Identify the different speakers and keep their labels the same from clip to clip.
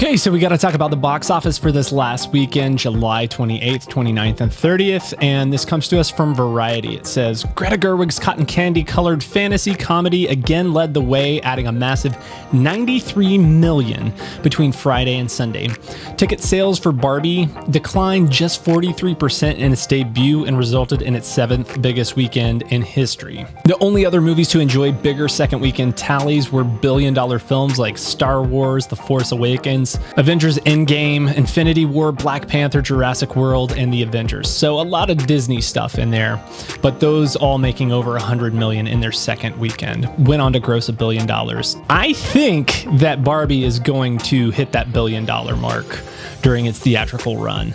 Speaker 1: Okay, so we got to talk about the box office for this last weekend, July 28th, 29th, and 30th, and this comes to us from Variety. It says, Greta Gerwig's cotton candy-colored fantasy comedy again led the way, adding a massive $93 million between Friday and Sunday. Ticket sales for Barbie declined just 43% in its debut and resulted in its seventh biggest weekend in history. The only other movies to enjoy bigger second weekend tallies were billion-dollar films like Star Wars, The Force Awakens, Avengers Endgame, Infinity War, Black Panther, Jurassic World, and The Avengers. So a lot of Disney stuff in there, but those all making over $100 million in their second weekend. Went on to gross $1 billion. I think that Barbie is going to hit that $1 billion mark during its theatrical run.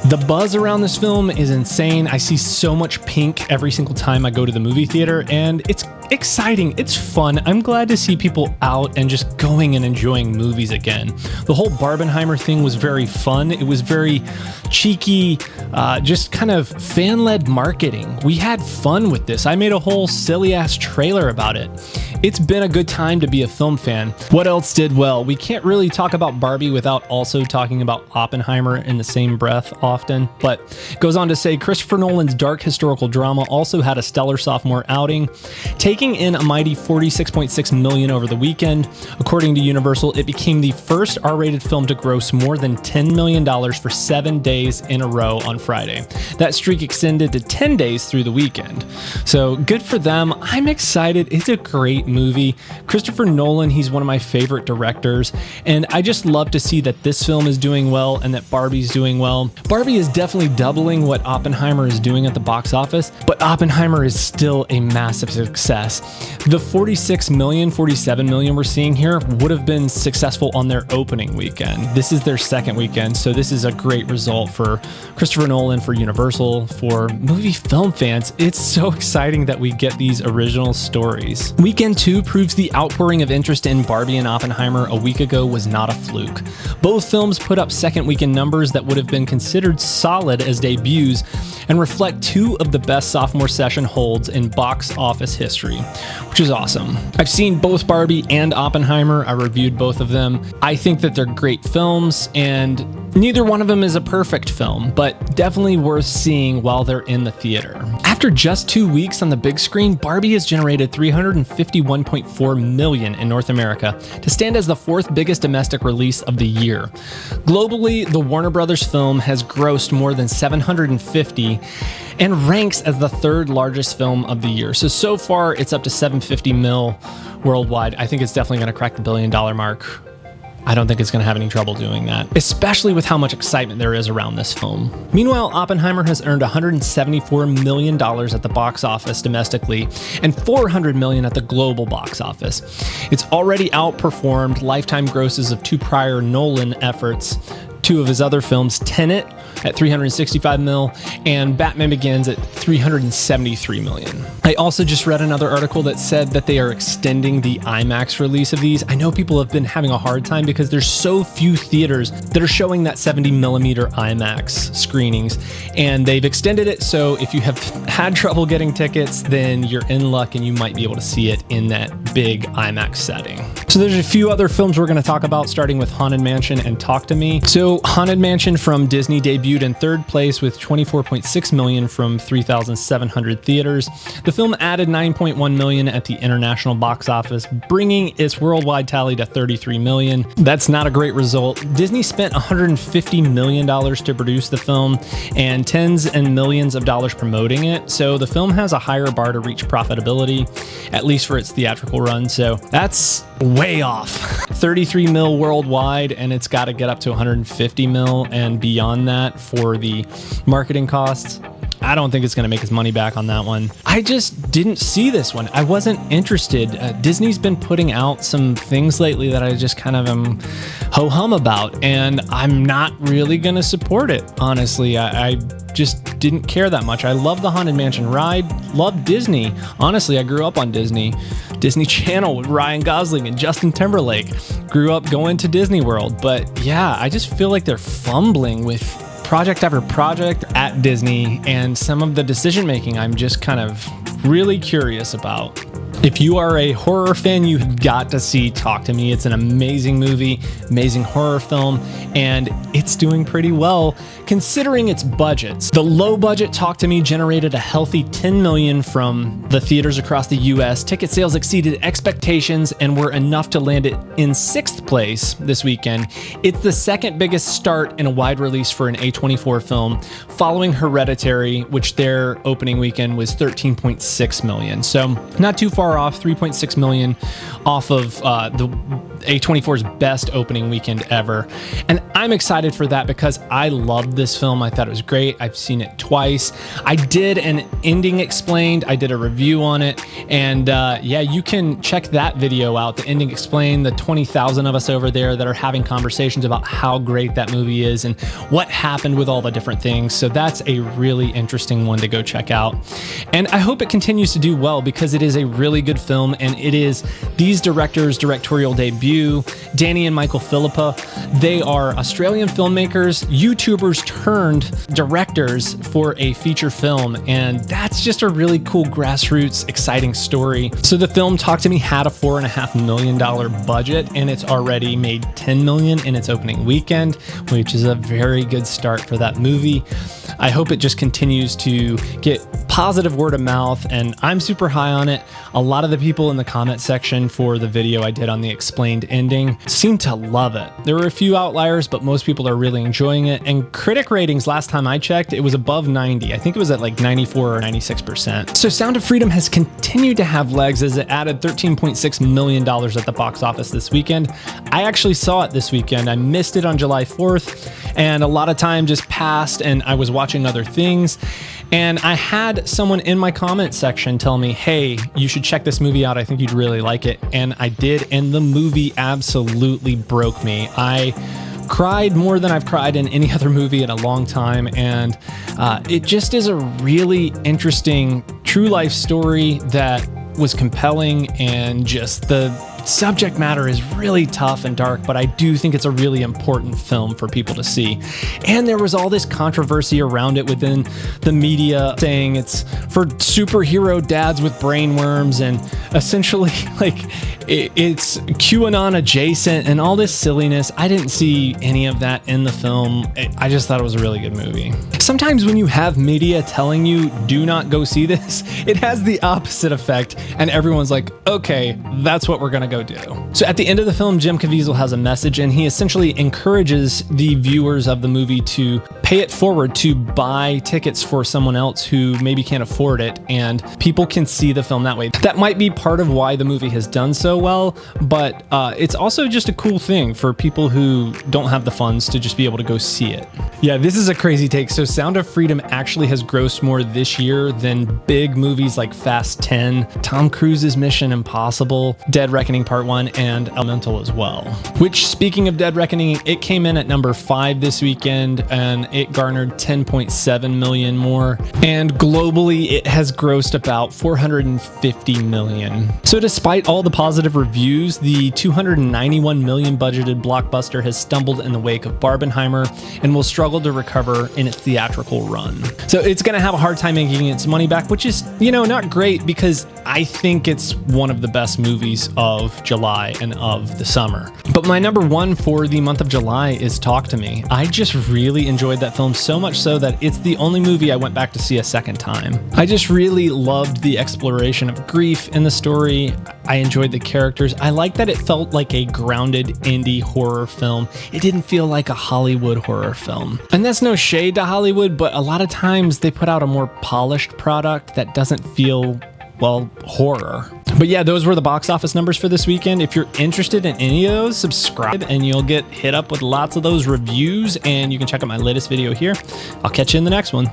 Speaker 1: The buzz around this film is insane. I see so much pink every single time I go to the movie theater, and it's exciting. It's fun. I'm glad to see people out and just going and enjoying movies again. The whole Barbenheimer thing was very fun. It was very cheeky, just kind of fan-led marketing. We had fun with this. I made a whole silly-ass trailer about it. It's been a good time to be a film fan. What else did well? We can't really talk about Barbie without also talking about Oppenheimer in the same breath often, but it goes on to say Christopher Nolan's dark historical drama also had a stellar sophomore outing, taking in a mighty $46.6 million over the weekend. According to Universal, it became the first R-rated film to gross more than $10 million for 7 days in a row on Friday. That streak extended to 10 days through the weekend. So good for them. I'm excited. It's a great movie. Christopher Nolan, he's one of my favorite directors, and I just love to see that this film is doing well and that Barbie's doing well. Barbie is definitely doubling what Oppenheimer is doing at the box office, but Oppenheimer is still a massive success. The 47 million we're seeing here would have been successful on their opening weekend. This is their second weekend, so this is a great result for Christopher Nolan, for Universal, for movie film fans. It's so exciting that we get these original stories. Weekend 2 proves the outpouring of interest in Barbie and Oppenheimer a week ago was not a fluke. Both films put up second weekend numbers that would have been considered solid as debuts and reflect two of the best sophomore session holds in box office history, which is awesome. I've seen both Barbie and Oppenheimer. I reviewed both of them. I think that they're great films, and neither one of them is a perfect film, but definitely worth seeing while they're in the theater. After just 2 weeks on the big screen, Barbie has generated $351.4 million in North America to stand as the fourth biggest domestic release of the year. Globally, the Warner Brothers film has grossed more than $750 and ranks as the third largest film of the year. So far, it's up to $750 million worldwide. I think it's definitely going to crack the $1 billion mark. I don't think it's going to have any trouble doing that, especially with how much excitement there is around this film. Meanwhile, Oppenheimer has earned $174 million at the box office domestically and $400 million at the global box office. It's already outperformed lifetime grosses of two prior Nolan efforts, two of his other films, Tenet at $365 million and Batman Begins at $373 million. I also just read another article that said that they are extending the IMAX release of these. I know people have been having a hard time because there's so few theaters that are showing that 70 millimeter IMAX screenings, and they've extended it. So if you have had trouble getting tickets, then you're in luck and you might be able to see it in that big IMAX setting. So there's a few other films we're going to talk about, starting with Haunted Mansion and Talk to Me. So Haunted Mansion from Disney debuted in third place with $24.6 million from 3,700 theaters. The film added $9.1 million at the international box office, bringing its worldwide tally to $33 million. That's not a great result. Disney spent $150 million to produce the film and tens and millions of dollars promoting it. So the film has a higher bar to reach profitability, at least for its theatrical run. So that's way off. 33 mil worldwide, and it's got to get up to 150 mil and beyond that for the marketing costs. I don't think it's going to make his money back on that one. I just didn't see this one. I wasn't interested. Disney's been putting out some things lately that I just kind of am ho-hum about, and I'm not really going to support it, honestly. I just didn't care that much. I love the Haunted Mansion ride, love Disney. Honestly, I grew up on Disney Channel with Ryan Gosling and Justin Timberlake. Grew up going to Disney World, but yeah, I just feel like they're fumbling with project after project at Disney, and some of the decision making I'm just kind of really curious about. If you are a horror fan, you've got to see Talk to Me. It's an amazing movie, amazing horror film, and it's doing pretty well considering its budgets. The low budget Talk to Me generated a healthy $10 million from the theaters across the US. Ticket sales exceeded expectations and were enough to land it in 6th place this weekend. It's the second biggest start in a wide release for an A24 film, following Hereditary, which their opening weekend was $13.6 million. So not too far off, $3.6 million off of the A24's best opening weekend ever. And I'm excited for that because I loved this film. I thought it was great. I've seen it twice. I did an ending explained. I did a review on it. And yeah, you can check that video out, the ending explained, the 20,000 of us over there that are having conversations about how great that movie is and what happened with all the different things. So that's a really interesting one to go check out. And I hope it continues to do well because it is a really good film, and it is these directors' directorial debut. Danny and Michael Philippa, they are Australian filmmakers, YouTubers turned directors for a feature film, and that's just a really cool grassroots, exciting story. So the film Talk to Me had a $4.5 million budget, and it's already made $10 million in its opening weekend, which is a very good start for that movie. I hope it just continues to get positive word of mouth, and I'm super high on it. A lot of the people in the comment section for the video I did on the explained ending seem to love it. There were a few outliers, but most people are really enjoying it. And critic ratings, last time I checked, it was above 90. I think it was at like 94 or 96%. So Sound of Freedom has continued to have legs as it added $13.6 million at the box office this weekend. I actually saw it this weekend. I missed it on July 4th, and a lot of time just passed and I was watching other things. And I had someone in my comment section tell me, hey, you should check this movie out. I think you'd really like it. And I did. And the movie absolutely broke me. I cried more than I've cried in any other movie in a long time. And it just is a really interesting true life story that was compelling, and just the subject matter is really tough and dark, but I do think it's a really important film for people to see. And there was all this controversy around it within the media saying it's for superhero dads with brain worms, and essentially like it's QAnon adjacent and all this silliness. I didn't see any of that in the film. I just thought it was a really good movie. Sometimes when you have media telling you do not go see this, it has the opposite effect, and everyone's like, okay, that's what we're gonna go do. So at the end of the film, Jim Caviezel has a message, and he essentially encourages the viewers of the movie to pay it forward, to buy tickets for someone else who maybe can't afford it, and people can see the film that way. That might be part of why the movie has done so well, but it's also just a cool thing for people who don't have the funds to just be able to go see it. Yeah, this is a crazy take. So Sound of Freedom actually has grossed more this year than big movies like Fast 10, Tom Cruise's Mission Impossible, Dead Reckoning Part 1, and Elemental as well. Which, speaking of Dead Reckoning, it came in at number 5 this weekend, and it garnered 10.7 million more. And globally, it has grossed about 450 million. So despite all the positive reviews, the 291 million budgeted blockbuster has stumbled in the wake of Barbenheimer and will struggle to recover in its theatrical run. So it's going to have a hard time making its money back, which is, not great, because I think it's one of the best movies of July and of the summer. But my number 1 for the month of July is Talk to Me. I just really enjoyed that film, so much so that it's the only movie I went back to see a second time. I just really loved the exploration of grief in the story. I enjoyed the characters. I liked that it felt like a grounded indie horror film. It didn't feel like a Hollywood horror film. And that's no shade to Hollywood, but a lot of times they put out a more polished product that doesn't feel, well, horror. But yeah, those were the box office numbers for this weekend. If you're interested in any of those, subscribe and you'll get hit up with lots of those reviews, and you can check out my latest video here. I'll catch you in the next one.